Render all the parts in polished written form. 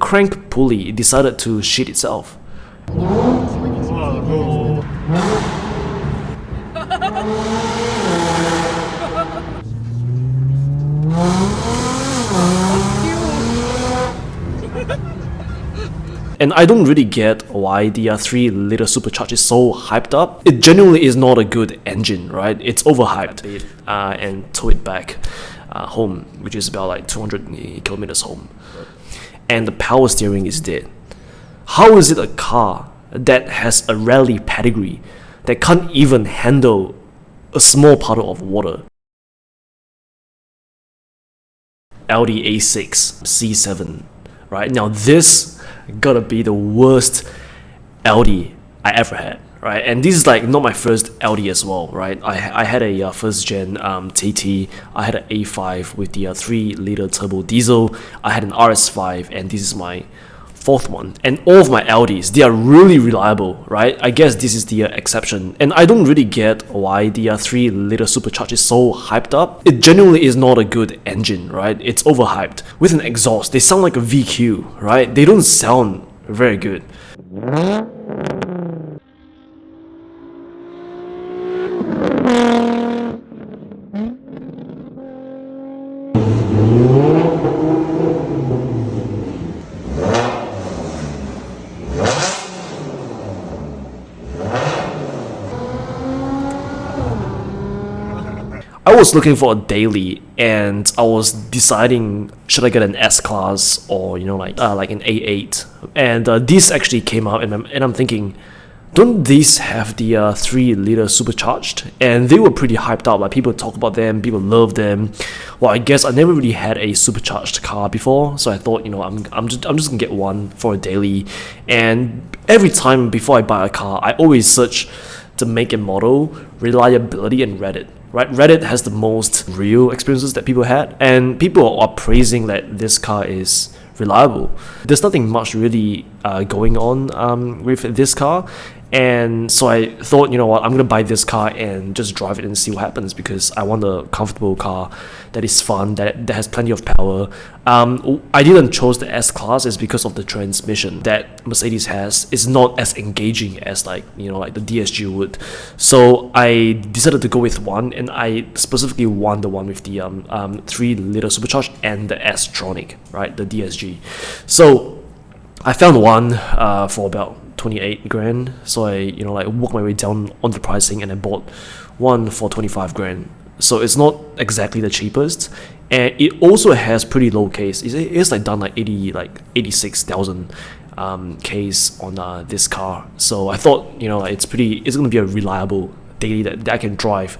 crank pulley decided to shit itself. And I don't really get why the 3-liter supercharged is so hyped up. It genuinely is not a good engine, right? It's overhyped. And tow it back home, which is about like 200 kilometers home. And the power steering is dead. How is it a car that has a rally pedigree that can't even handle a small puddle of water? Audi A6 C7, right? Now this gotta be the worst Audi I ever had, right? And this is like not my first Audi as well, right? I had a first gen TT, I had an A5 with the 3-liter turbo diesel, I had an RS5, and this is my fourth one. And all of my Audis, they are really reliable, right? I guess this is the exception. And I don't really get why the 3-liter supercharged is so hyped up. It genuinely is not a good engine, right? It's overhyped. With an exhaust, they sound like a VQ, right? They don't sound very good. I was looking for a daily, and I was deciding should I get an S-Class or like an A8, and this actually came out, and I'm thinking, don't these have the 3-liter supercharged? And they were pretty hyped up. Like, people talk about them, people love them. Well, I guess I never really had a supercharged car before, so I thought, I'm just gonna get one for a daily. And every time before I buy a car, I always search the make and model, reliability, and Reddit. Right, Reddit has the most real experiences that people had, and people are praising that this car is reliable. There's nothing much really going on with this car, and so I thought, I'm gonna buy this car and just drive it and see what happens, because I want a comfortable car that is fun, that has plenty of power. I didn't choose the S-Class is because of the transmission that Mercedes has. It's not as engaging as like the DSG would. So I decided to go with one, and I specifically want the one with the 3-liter supercharged and the S-tronic, right, the DSG. So I found one for about 28 grand. So I worked my way down on the pricing, and I bought one for 25 grand. So it's not exactly the cheapest, and it also has pretty low case. It's like done like 86,000 case on this car. So I thought it's gonna be a reliable daily that I can drive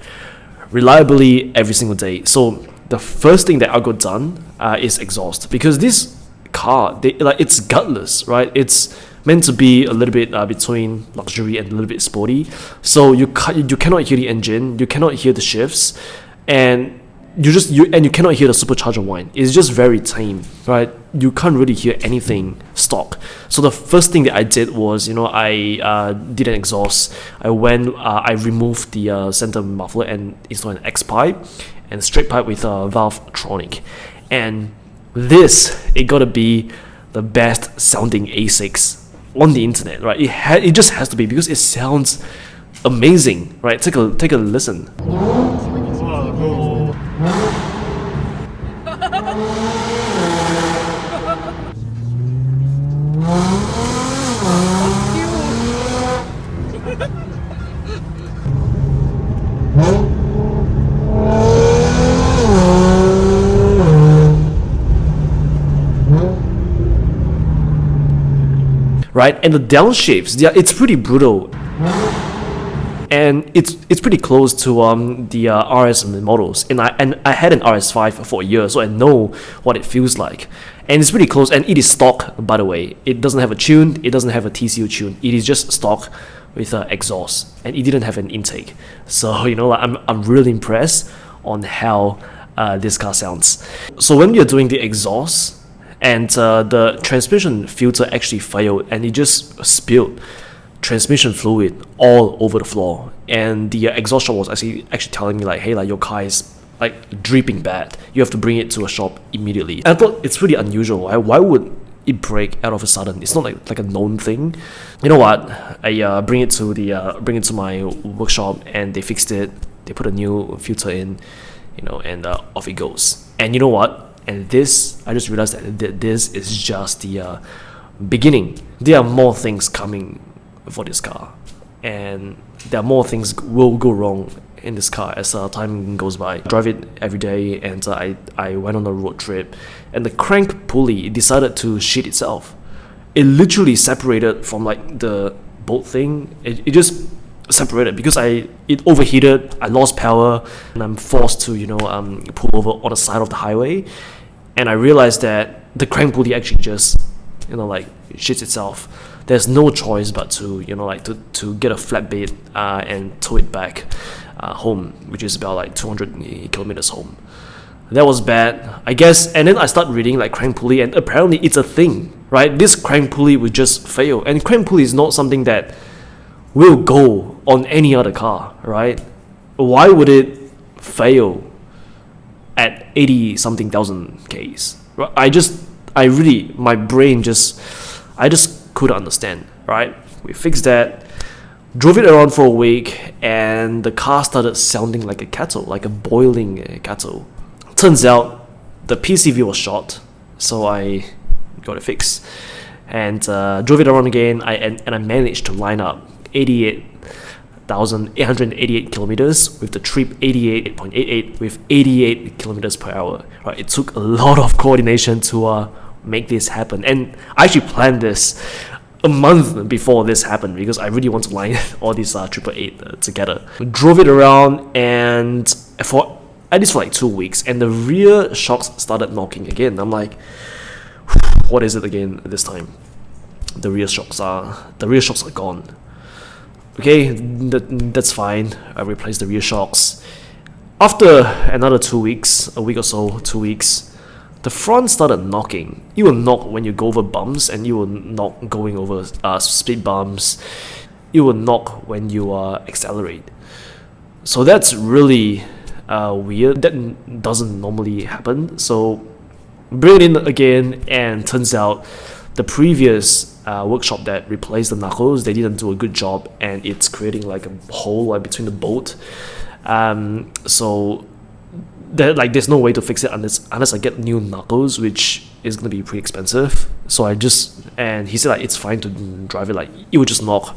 reliably every single day. So the first thing that I got done is exhaust, because this car, it's gutless, right? It's meant to be a little bit between luxury and a little bit sporty. So you cannot hear the engine, you cannot hear the shifts, and you cannot hear the supercharger whine. It's just very tame, right? You can't really hear anything stock. So the first thing that I did was, I did an exhaust. I removed the center muffler and installed an X pipe and straight pipe with a valve-tronic. And it gotta be the best sounding A6 on the internet, right? It just has to be, because it sounds amazing, right? Take a listen. Right, and the downshifts, it's pretty brutal, and it's pretty close to the RS models. And I had an RS5 for a year, so I know what it feels like, and it's pretty close. And it is stock, by the way. It doesn't have a tune, it doesn't have a TCU tune. It is just stock with exhaust, and it didn't have an intake. So I'm really impressed on how this car sounds. So when you're doing the exhaust, and the transmission filter actually failed, and it just spilled transmission fluid all over the floor. And the exhaust shop was actually telling me like, hey, like your car is like dripping bad. You have to bring it to a shop immediately. I thought it's pretty unusual. Why would it break out of a sudden. It's not like a known thing. You know what? I bring it to my workshop, and they fixed it. They put a new filter in, and off it goes. And you know what? And this, I just realized that this is just the beginning. There are more things coming for this car, and there are more things will go wrong in this car as time goes by. I drive it every day, and I went on a road trip, and the crank pulley decided to shit itself. It literally separated from like the bolt thing. It just separated because it overheated. I lost power, and I'm forced to pull over on the side of the highway, and I realized that the crank pulley actually just shits itself. There's no choice but to to get a flatbed and tow it back home, which is about like 200 kilometers home. That was bad, I guess. And then I start reading like crank pulley, and apparently it's a thing, right? This crank pulley would just fail, and crank pulley is not something that will go on any other car, right? Why would it fail at 80 something thousand Ks? My brain I just couldn't understand, right? We fixed that, drove it around for a week, and the car started sounding like a kettle, like a boiling kettle. Turns out the PCV was short, so I got it fixed and drove it around again. I managed to line up 88,888 kilometers with the trip 88.88 with 88 kilometers per hour. Right, it took a lot of coordination to make this happen, and I actually planned this a month before this happened because I really want to line all these 888 together. Drove it around, and for like 2 weeks, and the rear shocks started knocking again. I'm like, what is it again this time? The rear shocks are gone. Okay, that's fine. I replaced the rear shocks. After another 2 weeks, a week or so, 2 weeks, the front started knocking. It will knock when you go over bumps, and you will knock going over speed bumps. It will knock when you accelerate. So that's really weird. That doesn't normally happen. So bring it in again, and turns out the previous workshop that replaced the knuckles, they didn't do a good job, and it's creating like a hole between the bolt. So there's no way to fix it unless I get new knuckles, which is gonna be pretty expensive. So and he said like it's fine to drive it, like it would just knock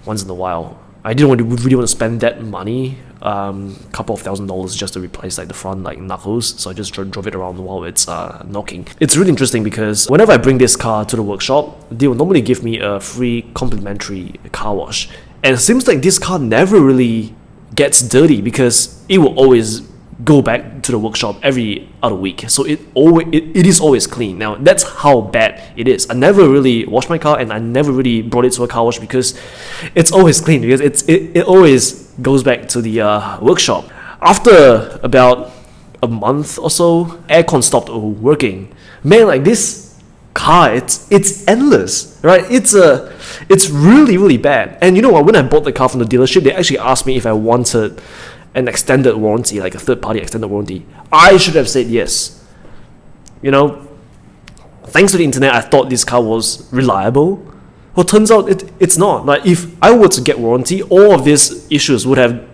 once in a while. I didn't really want to spend that money, couple of $1,000 just to replace like the front like knuckles, so I just drove it around while it's knocking. It's really interesting because whenever I bring this car to the workshop, they will normally give me a free complimentary car wash, and it seems like this car never really gets dirty because it will always go back to the workshop every other week, so it is always clean. Now that's how bad it is. I never really washed my car, and I never really brought it to a car wash because it's always clean, because it always goes back to the workshop. After about a month or so, aircon stopped working. Man, like this car, it's endless, right? It's really, really bad. And you know what, when I bought the car from the dealership, they actually asked me if I wanted an extended warranty, like a third-party extended warranty. I should have said yes. Thanks to the internet, I thought this car was reliable. Well, turns out it's not. Like, if I were to get warranty, all of these issues would have,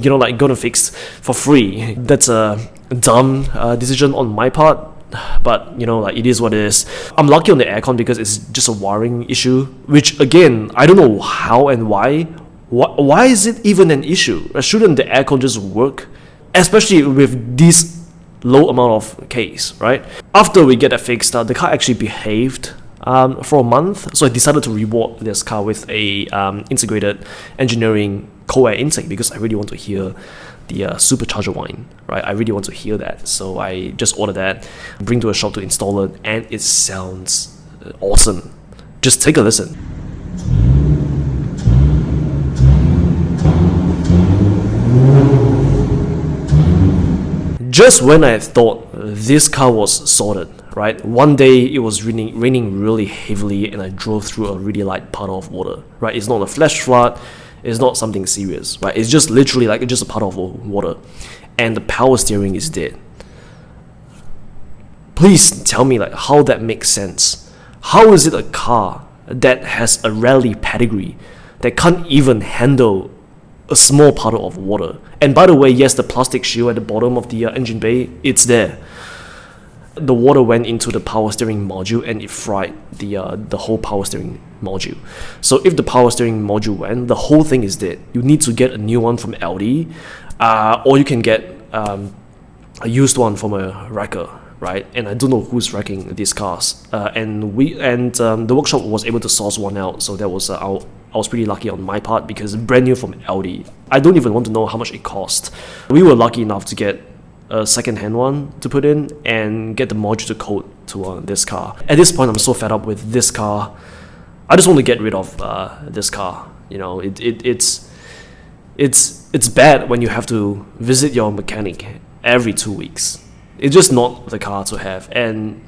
gotten fixed for free. That's a dumb decision on my part. But it is what it is. I'm lucky on the aircon because it's just a wiring issue, which again, I don't know how and why. Why is it even an issue? Shouldn't the aircon just work? Especially with this low amount of Ks, right? After we get that fixed, the car actually behaved for a month, so I decided to reward this car with a integrated engineering co-air intake because I really want to hear the supercharger whine, right? I really want to hear that, so I just ordered that, bring to a shop to install it, and it sounds awesome. Just take a listen. Just when I thought this car was sorted, right? One day it was raining really heavily, and I drove through a really light puddle of water, right? It's not a flash flood, it's not something serious, right? It's just literally like just a puddle of water, and the power steering is dead. Please tell me like how that makes sense. How is it a car that has a rally pedigree that can't even handle a small puddle of water? And by the way, yes, the plastic shield at the bottom of the engine bay, it's there. The water went into the power steering module and it fried the whole power steering module. So if the power steering module went, the whole thing is dead. You need to get a new one from Audi, or you can get a used one from a wrecker, right? And I don't know who's wrecking these cars. The workshop was able to source one out, so that was I was pretty lucky on my part because brand new from Audi. I don't even want to know how much it cost. We were lucky enough to get a second-hand one to put in and get the module to coat to this car. At this point, I'm so fed up with this car. I just want to get rid of this car. You know, it's bad when you have to visit your mechanic every 2 weeks. It's just not the car to have. And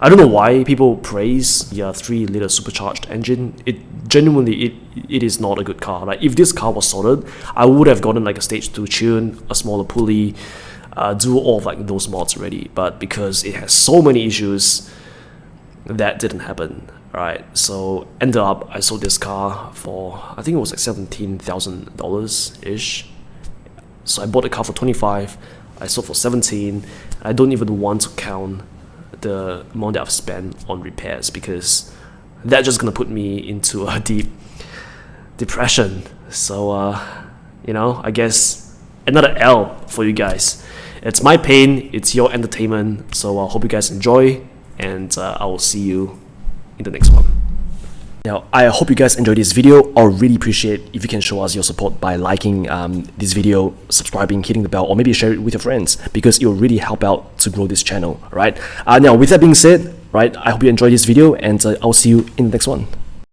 I don't know why people praise the 3-liter supercharged engine. It genuinely is not a good car. Like if this car was sorted, I would have gotten like a stage 2 tune, a smaller pulley, do all of like those mods already. But because it has so many issues, that didn't happen. Right, so ended up I sold this car for, I think it was like $17,000 ish. So I bought the car for 25, I sold for 17. I don't even want to count the amount that I've spent on repairs because that's just gonna put me into a deep depression. So you know, I guess another L for you guys. It's my pain, it's your entertainment. So I hope you guys enjoy, and I will see you in the next one. Now, I hope you guys enjoyed this video. I'll really appreciate if you can show us your support by liking this video, subscribing, hitting the bell, or maybe share it with your friends because it will really help out to grow this channel, right? Now, with that being said, right, I hope you enjoyed this video, and I'll see you in the next one.